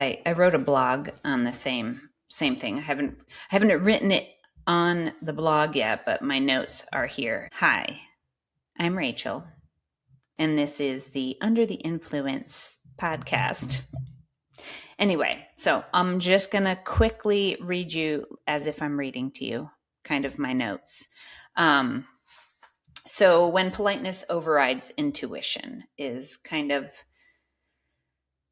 I wrote a blog on the same thing. I haven't written it on the blog yet, but my notes are here. Hi, I'm Rachel, and this is the Under the Influence podcast. Anyway, so I'm just going to quickly read you as if I'm reading to you, kind of my notes. So when politeness overrides intuition is kind of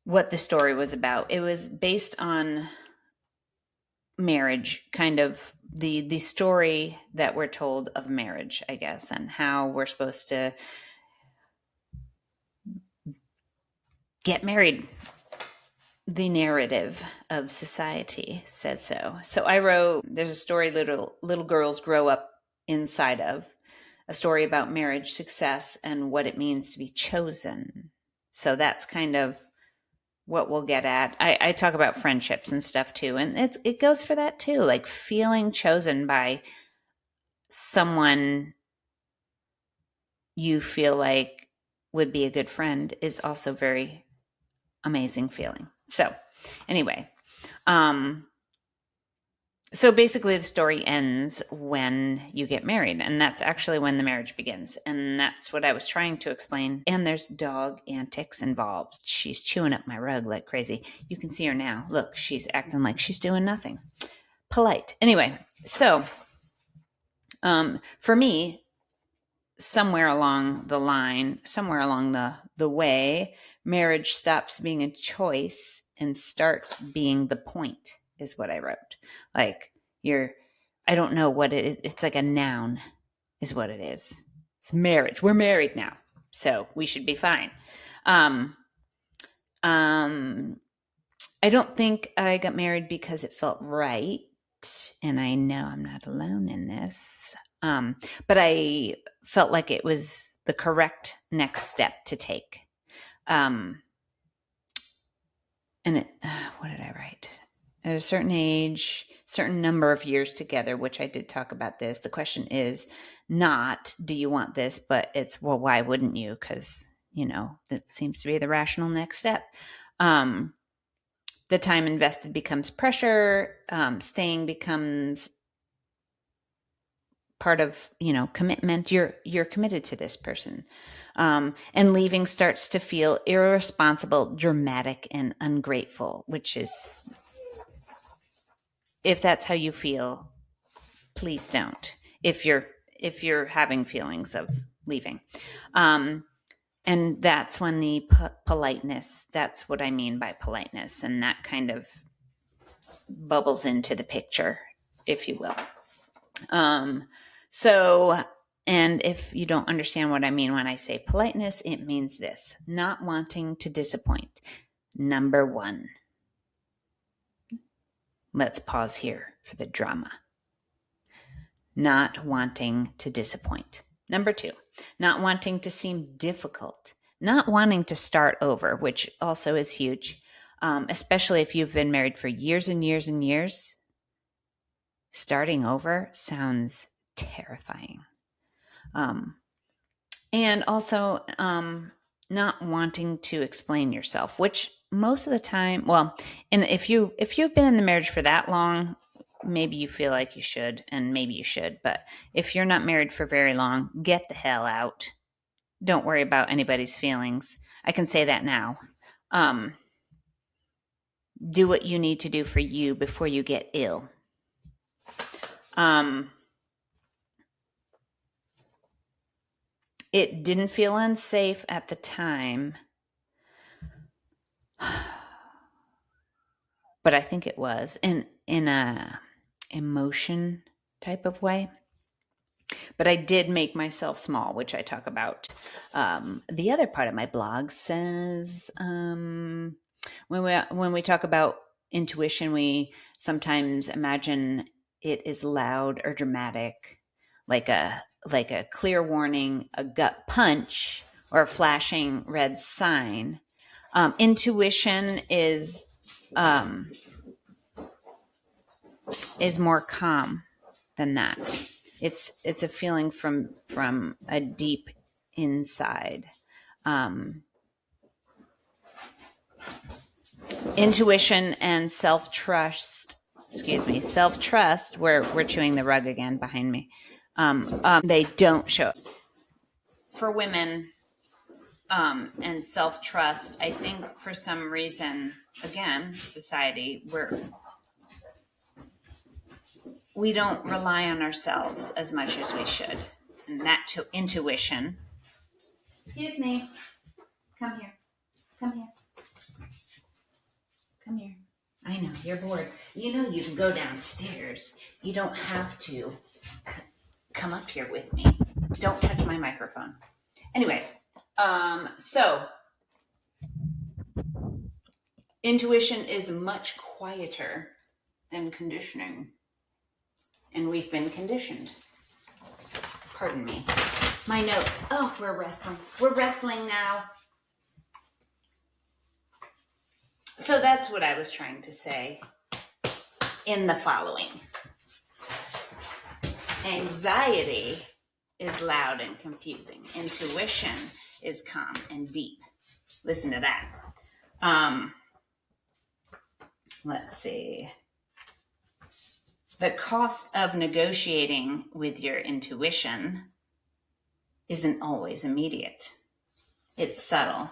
what the story was about. It was based on marriage, kind of the story that we're told of marriage, I guess, and how we're supposed to get married. The narrative of society says so. So I wrote, there's a story little girls grow up inside of, a story about marriage success and what it means to be chosen. So that's kind of what we'll get at. I talk about friendships and stuff too, and it goes for that too, like feeling chosen by someone you feel like would be a good friend is also very amazing feeling. So anyway, so basically the story ends when you get married, and that's actually when the marriage begins. And that's what I was trying to explain. And there's dog antics involved. She's chewing up my rug like crazy. You can see her now. Look, she's acting like she's doing nothing. Polite. Anyway, so for me, somewhere along the line, somewhere along the way, marriage stops being a choice and starts being the point, is what I wrote. Like I don't know what it is. It's like a noun is what it is. It's marriage. We're married now, so we should be fine. I don't think I got married because it felt right. And I know I'm not alone in this. But I felt like it was the correct next step to take. And what did I write? At a certain age, certain number of years together, which I did talk about this. The question is not, do you want this? But it's, well, why wouldn't you? Because, that seems to be the rational next step. The time invested becomes pressure. Staying becomes part of, commitment. You're committed to this person. And leaving starts to feel irresponsible, dramatic, and ungrateful, which is, if that's how you feel, please don't. If you're having feelings of leaving. And that's when the politeness, that's what I mean by politeness. And that kind of bubbles into the picture, if you will. So, and if you don't understand what I mean when I say politeness, it means this: not wanting to disappoint. Number one. Let's pause here for the drama. Not wanting to disappoint. Number two, not wanting to seem difficult. Not wanting to start over, which also is huge, especially if you've been married for years and years and years. Starting over sounds terrifying. And also not wanting to explain yourself, which most of the time, well, and if you've been in the marriage for that long, maybe you feel like you should, and maybe you should. But if you're not married for very long, get the hell out. Don't worry about anybody's feelings. I can say that now. Do what you need to do for you before you get ill. It didn't feel unsafe at the time, but I think it was in a emotion type of way. But I did make myself small, which I talk about. The other part of my blog says when we talk about intuition, we sometimes imagine it is loud or dramatic, like a clear warning, a gut punch, or a flashing red sign. Intuition is more calm than that. It's a feeling from a deep inside. Intuition and self-trust, we're chewing the rug again behind me. They don't show for women. And self-trust, I think for some reason, again, society, we don't rely on ourselves as much as we should. And that to intuition. Excuse me. Come here. Come here. Come here. I know, you're bored. You know you can go downstairs. You don't have to come up here with me. Don't touch my microphone. Anyway, so intuition is much quieter than conditioning. And we've been conditioned. Pardon me. My notes. Oh, we're wrestling. We're wrestling now. So that's what I was trying to say in the following. Anxiety is loud and confusing. Intuition is calm and deep. Listen to that. Let's see. The cost of negotiating with your intuition isn't always immediate. It's subtle.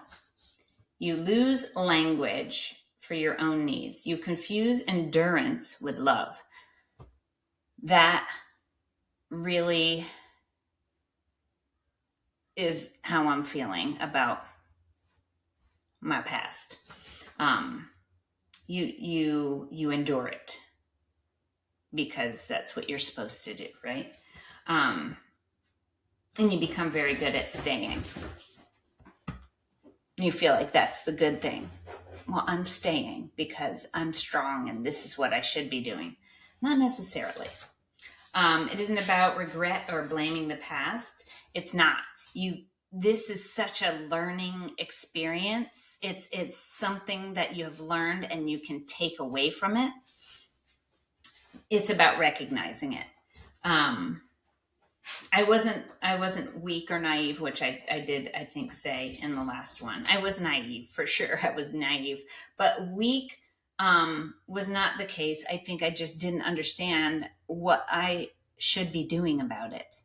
You lose language for your own needs. You confuse endurance with love. That really is how I'm feeling about my past. You endure it because that's what you're supposed to do, right? And you become very good at staying. You feel like that's the good thing. Well, I'm staying because I'm strong and this is what I should be doing. Not necessarily. It isn't about regret or blaming the past. It's not. This is such a learning experience. It's something that you have learned and you can take away from it. It's about recognizing it. I wasn't weak or naive, which I did, I think, say in the last one. I was naive, for sure. I was naive. But weak was not the case. I think I just didn't understand what I should be doing about it.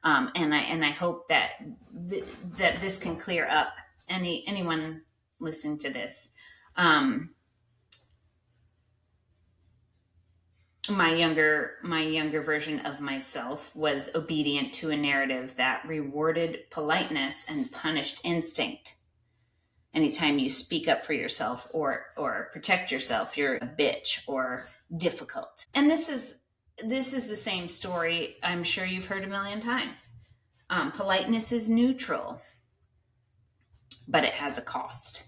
And I hope that that this can clear up anyone listening to this. My younger version of myself was obedient to a narrative that rewarded politeness and punished instinct. Anytime you speak up for yourself or protect yourself, you're a bitch or difficult. And this is the same story I'm sure you've heard a million times. Politeness is neutral, but it has a cost.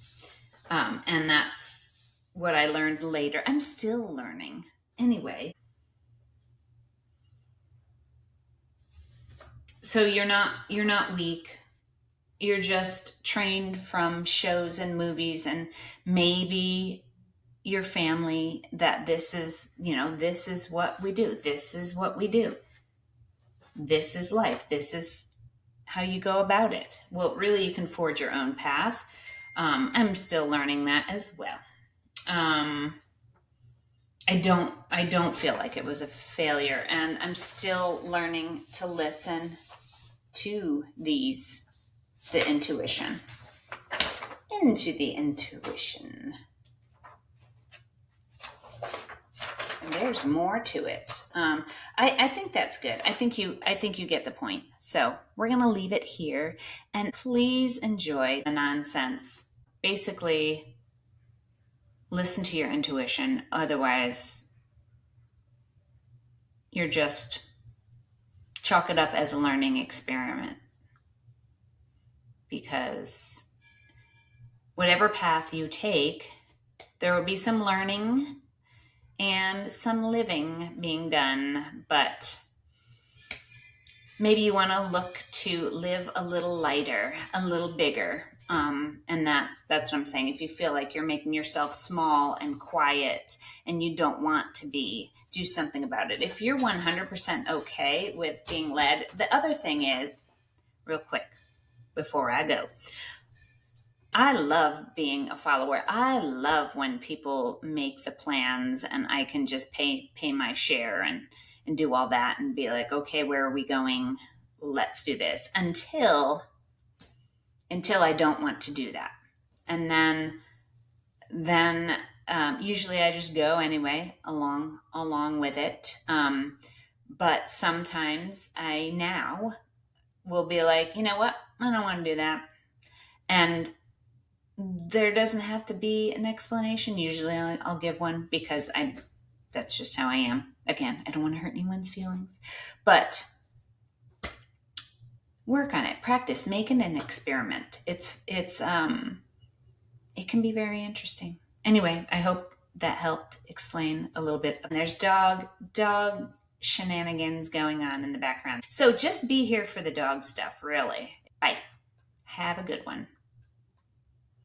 And that's what I learned later. I'm still learning. Anyway, so you're not weak. You're just trained from shows and movies and maybe your family that this is what we do. This is what we do. This is life. This is how you go about it. Well, really, you can forge your own path. I'm still learning that as well. I don't feel like it was a failure, and I'm still learning to listen to the intuition. Into the intuition. And there's more to it. I think that's good. I think you get the point. So we're gonna leave it here, and please enjoy the nonsense. Basically, listen to your intuition. Otherwise, you're just chalk it up as a learning experiment. Because whatever path you take, there will be some learning and some living being done, but maybe you want to look to live a little lighter, a little bigger. And that's what I'm saying. If you feel like you're making yourself small and quiet and you don't want to be, do something about it. If you're 100% okay with being led, the other thing is, real quick, before I go, I love being a follower. I love when people make the plans and I can just pay my share and do all that and be like, okay, where are we going? Let's do this until I don't want to do that. And then usually I just go anyway along with it. But sometimes I now will be like, you know what? I don't want to do that. And there doesn't have to be an explanation. Usually I'll give one because that's just how I am. Again, I don't want to hurt anyone's feelings. But work on it. Practice. Make it an experiment. It can be very interesting. Anyway, I hope that helped explain a little bit. There's dog shenanigans going on in the background. So just be here for the dog stuff, really. Bye. Have a good one.